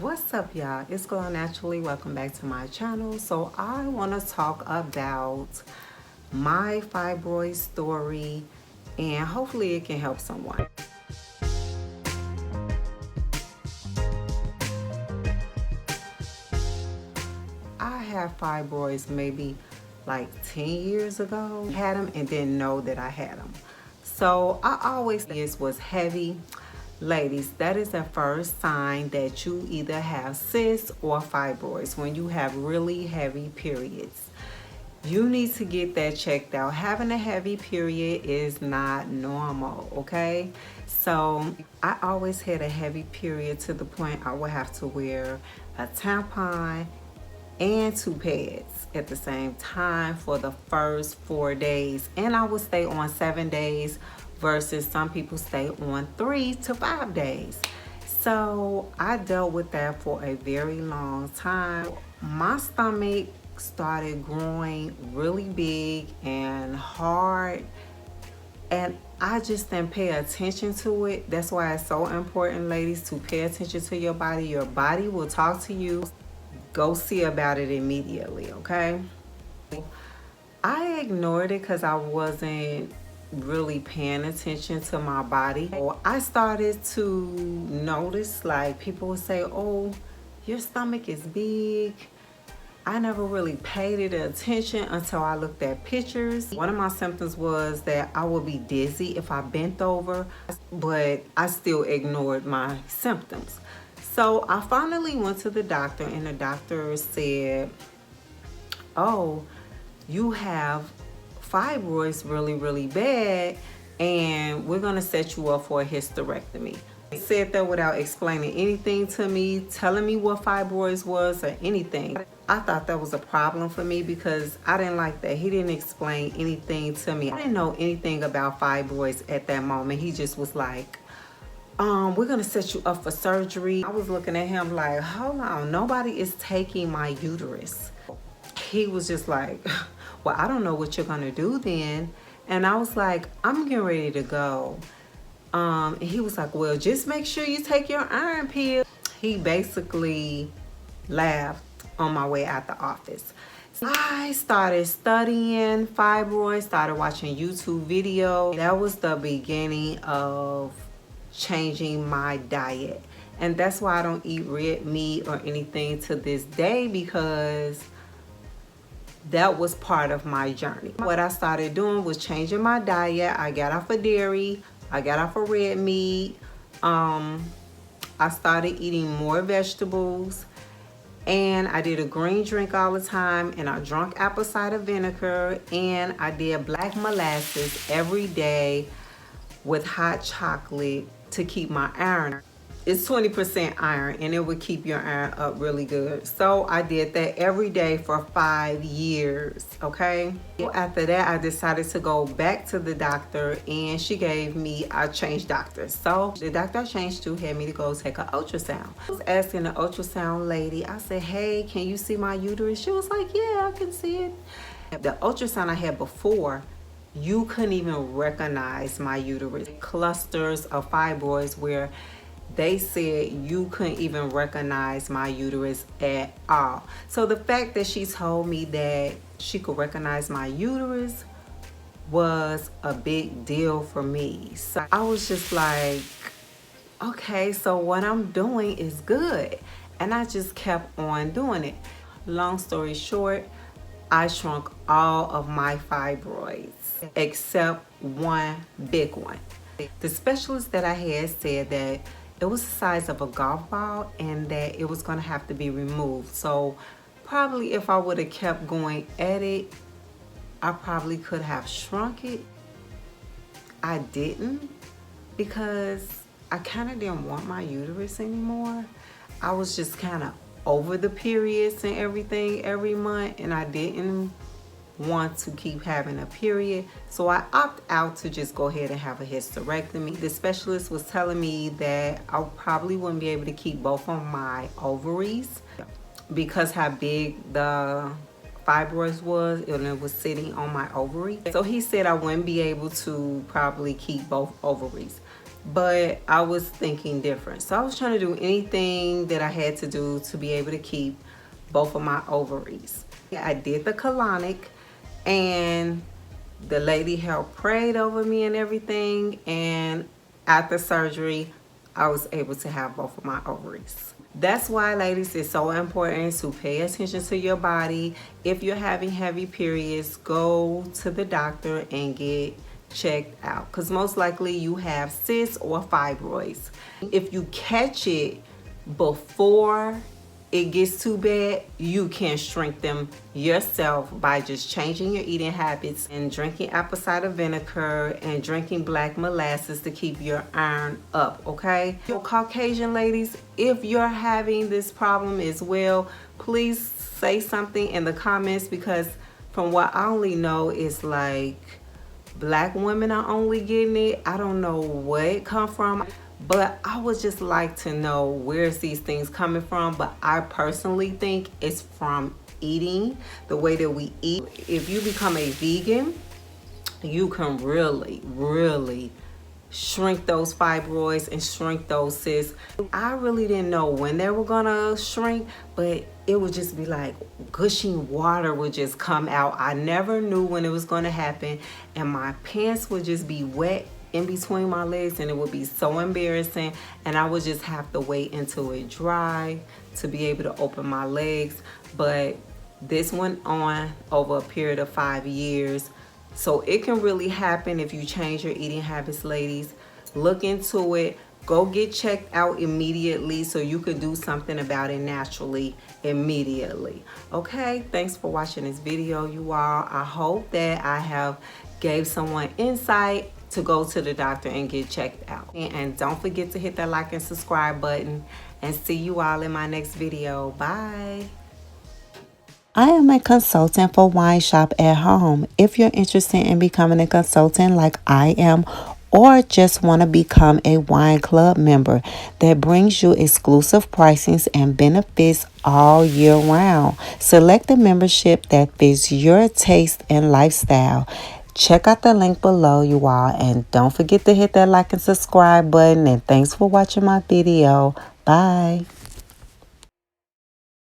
What's up, y'all? It's Glow Naturally. Welcome back to my channel. So I want to talk about my fibroid story, and hopefully it can help someone. I had fibroids maybe like 10 years ago. Had them and didn't know that I had them. So I always thought this was heavy. Ladies, that is the first sign that you either have cysts or fibroids when you have really heavy periods. You need to get that checked out. Having a heavy period is not normal, okay? So I always had a heavy period to the point I would have to wear a tampon and 2 pads at the same time for the first 4 days. And I would stay on 7 days versus some people stay on 3 to 5 days. So I dealt with that for a very long time. My stomach started growing really big and hard, and I just didn't pay attention to it. That's why it's so important, ladies, to pay attention to your body. Your body will talk to you. Go see about it immediately, okay? I ignored it because I wasn't really paying attention to my body. So I started to notice, like, people would say, oh, your stomach is big. I never really paid it attention until I looked at pictures. One of my symptoms was that I would be dizzy if I bent over, but I still ignored my symptoms. So I finally went to the doctor, and the doctor said, oh, you have fibroids really bad, and we're gonna set you up for a hysterectomy. He said that without explaining anything to me, telling me what fibroids was or anything. I thought that was a problem for me because I didn't like that. He didn't explain anything to me. I didn't know anything about fibroids at that moment. He just was like, we're gonna set you up for surgery. I was looking at him like, hold on, nobody is taking my uterus. He was just like, well, I don't know what you're gonna do then. And I was like, I'm getting ready to go. And he was like, well, just make sure you take your iron pill. He basically laughed on my way out the office. So I started studying fibroids, started watching YouTube videos. That was the beginning of changing my diet. And that's why I don't eat red meat or anything to this day, because that was part of my journey. What I started doing was changing my diet. I got off of dairy. I got off of red meat. I started eating more vegetables, and I did a green drink all the time, and I drank apple cider vinegar, and I did black molasses every day with hot chocolate to keep my iron. It's 20% iron, and it would keep your iron up really good. So I did that every day for 5 years, okay? After that, I decided to go back to the doctor, and she gave me, I changed doctors. So the doctor I changed to had me to go take an ultrasound. I was asking the ultrasound lady, I said, hey, can you see my uterus? She was like, yeah, I can see it. The ultrasound I had before, you couldn't even recognize my uterus. Clusters of fibroids where they said you couldn't even recognize my uterus at all. So the fact that she told me that she could recognize my uterus was a big deal for me. So I was just like, okay, so what I'm doing is good. And I just kept on doing it. Long story short, I shrunk all of my fibroids except one big one. The specialist that I had said that it was the size of a golf ball and that it was gonna have to be removed. So probably if I would have kept going at it, I probably could have shrunk it. I didn't, because I kind of didn't want my uterus anymore. I was just kind of over the periods and everything every month, and I didn't want to keep having a period. So I opted out to just go ahead and have a hysterectomy. The specialist was telling me that I probably wouldn't be able to keep both of my ovaries because how big the fibroids was, and it was sitting on my ovary. So he said I wouldn't be able to probably keep both ovaries. but I was thinking different. So I was trying to do anything that I had to do to be able to keep both of my ovaries. I did the colonic, and the lady helped prayed over me and everything, and after surgery I was able to have both of my ovaries. That's why, ladies, it's so important to pay attention to your body. If you're having heavy periods, go to the doctor and get checked out, because most likely you have cysts or fibroids. If you catch it before it gets too bad, you can shrink them yourself by just changing your eating habits and drinking apple cider vinegar and drinking black molasses to keep your iron up, okay? So Caucasian ladies, if you're having this problem as well, please say something in the comments, because from what I only know, it's like black women are only getting it. I don't know where it come from, but I would just like to know where's these things coming from. But I personally think it's from eating, the way that we eat. If you become a vegan, you can really shrink those fibroids and shrink those cysts. I really didn't know when they were gonna shrink, but it would just be like gushing water would just come out. I never knew when it was gonna happen, and my pants would just be wet in between my legs, and it would be so embarrassing, and I would just have to wait until it dry to be able to open my legs. But this went on over a period of 5 years. So it can really happen if you change your eating habits, ladies. Look into it. Go get checked out immediately so you can do something about it naturally immediately. Okay, thanks for watching this video, you all. I hope that I have gave someone insight to go to the doctor and get checked out. And don't forget to hit that like and subscribe button, and see you all in my next video. Bye. I am a consultant for Wine Shop at Home. If you're interested in becoming a consultant like I am, or just want to become a wine club member that brings you exclusive pricings and benefits all year round, select a membership that fits your taste and lifestyle. Check out the link below, you all, and don't forget to hit that like and subscribe button. And thanks for watching my video. Bye.